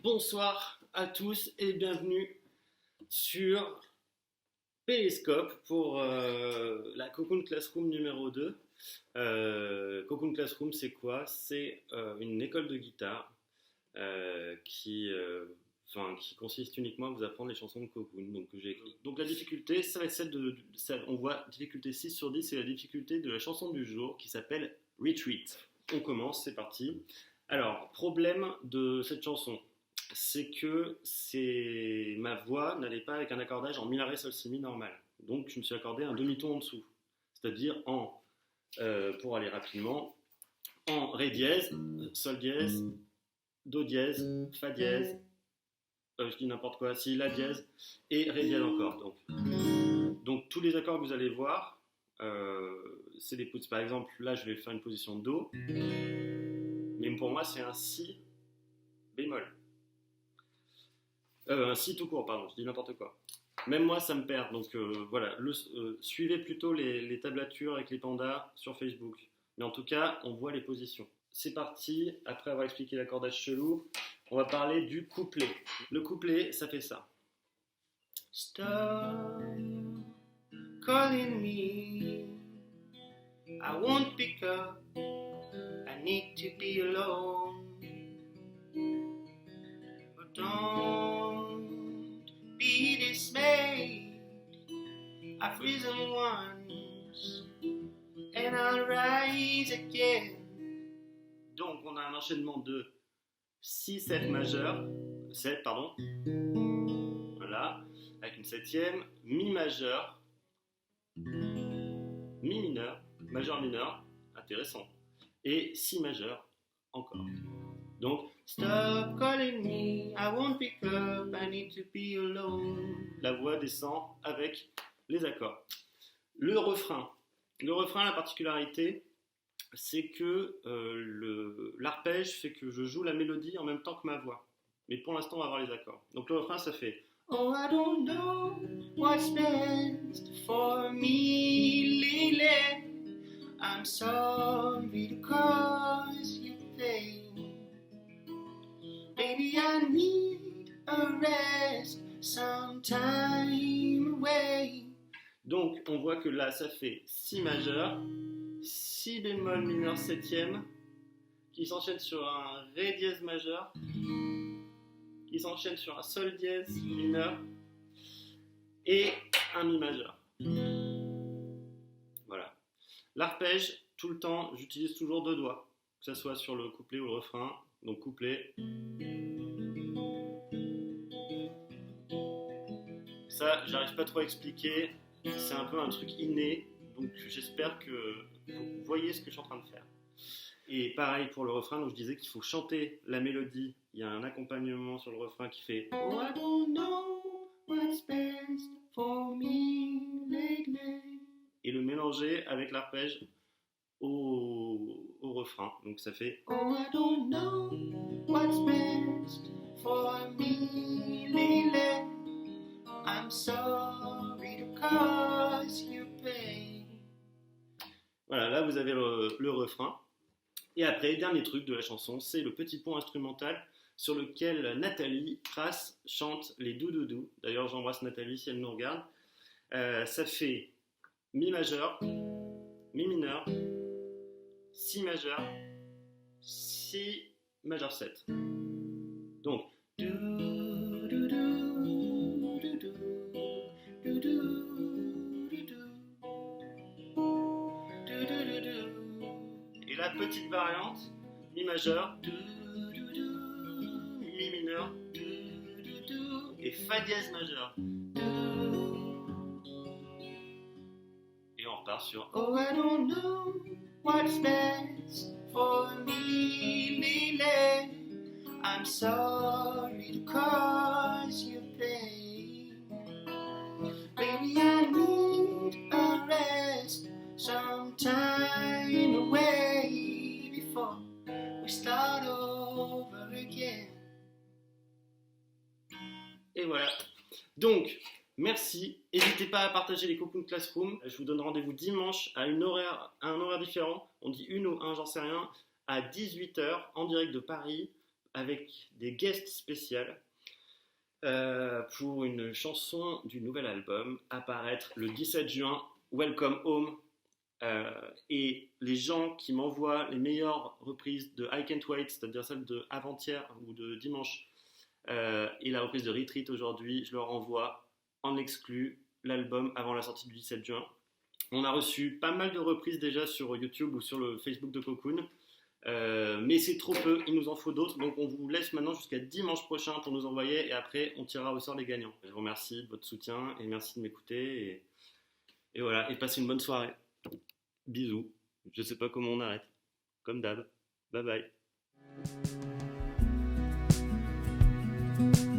Bonsoir à tous et bienvenue sur Périscope pour la Cocoon Classroom numéro 2. Cocoon Classroom, c'est quoi? C'est une école de guitare qui consiste uniquement à vous apprendre les chansons de Cocoon que j'ai écrites. Donc la difficulté, ça va être on voit difficulté 6 sur 10, c'est la difficulté de la chanson du jour qui s'appelle Retreat. On commence, c'est parti. Alors, problème de cette chanson, c'est que ma voix n'allait pas avec un accordage en mi la ré sol si mi normal. Donc je me suis accordé un demi-ton en dessous, c'est-à-dire pour aller rapidement, en ré dièse, sol dièse, do dièse, fa dièse, je dis n'importe quoi, si la dièse et ré dièse encore. Donc tous les accords que vous allez voir, c'est des par exemple là je vais faire une position de do, mais pour moi c'est un si bémol. Un si tout court, pardon, je dis n'importe quoi. Même moi, ça me perd. Donc voilà, suivez plutôt les tablatures avec les pandas sur Facebook. Mais en tout cas, on voit les positions. C'est parti, après avoir expliqué l'accordage chelou, on va parler du couplet. Le couplet, ça fait ça. Stop calling me, I won't pick up, I need to be alone. But don't be dismayed, I've risen once and I'll rise again. Donc on a un enchaînement de si 7 majeur, 7 pardon, voilà, avec une septième, mi majeur, mi mineur, majeur mineur, intéressant, et si majeur encore. Donc, stop calling me, I won't pick up, I need to be alone. La voix descend avec les accords. Le refrain, la particularité, c'est que l'arpège fait que je joue la mélodie en même temps que ma voix. Mais pour l'instant, on va voir les accords. Donc le refrain, ça fait Oh, I don't know what's best for me lately. I'm sorry to cause you pain. Baby, I need a rest, some time away. Donc, on voit que là, ça fait si majeur, si bémol mineur septième, qui s'enchaîne sur un ré dièse majeur, qui s'enchaîne sur un sol dièse mineur, et un mi majeur. Voilà. L'arpège, tout le temps, j'utilise toujours deux doigts, que ce soit sur le couplet ou le refrain. Donc couplet. Ça, j'arrive pas trop à expliquer. C'est un peu un truc inné. Donc j'espère que vous voyez ce que je suis en train de faire. Et pareil pour le refrain, donc je disais qu'il faut chanter la mélodie. Il y a un accompagnement sur le refrain qui fait Oh, I don't know what's best for me lately. Et le mélanger avec l'arpège au refrain. Donc ça fait Oh, I don't know what's best for me lately. I'm sorry to cause you pain. Voilà, là vous avez le refrain. Et après, dernier truc de la chanson, c'est le petit pont instrumental sur lequel Nathalie Prass chante les dou-dou-dou. D'ailleurs, j'embrasse Nathalie si elle nous regarde. Ça fait mi majeur, mi mineur, si majeur, si majeur 7. Donc, et la petite variante, mi majeur, mi mineur, et fa dièse majeur. Et on repart sur Oh, I don't know what's best for me lately. I'm sorry to cause you pain. Baby, I need a rest, some time away before we start over again. Et voilà. Donc, merci. N'hésitez pas à partager les Cocoon Classroom. Je vous donne rendez-vous dimanche à un horaire différent. On dit une ou un, j'en sais rien. À 18h en direct de Paris avec des guests spéciales pour une chanson du nouvel album à paraître le 17 juin, Welcome Home. Et les gens qui m'envoient les meilleures reprises de I Can't Wait, c'est-à-dire celle de avant-hier ou de dimanche, et la reprise de Retreat aujourd'hui, je leur envoie en exclu l'album avant la sortie du 17 juin. On a reçu pas mal de reprises déjà sur YouTube ou sur le Facebook de Cocoon, mais c'est trop peu, il nous en faut d'autres, donc on vous laisse maintenant jusqu'à dimanche prochain pour nous envoyer, et après on tirera au sort les gagnants. Je vous remercie de votre soutien et merci de m'écouter, et voilà, et passez une bonne soirée. Bisous. Je sais pas comment on arrête. Comme d'hab. Bye bye.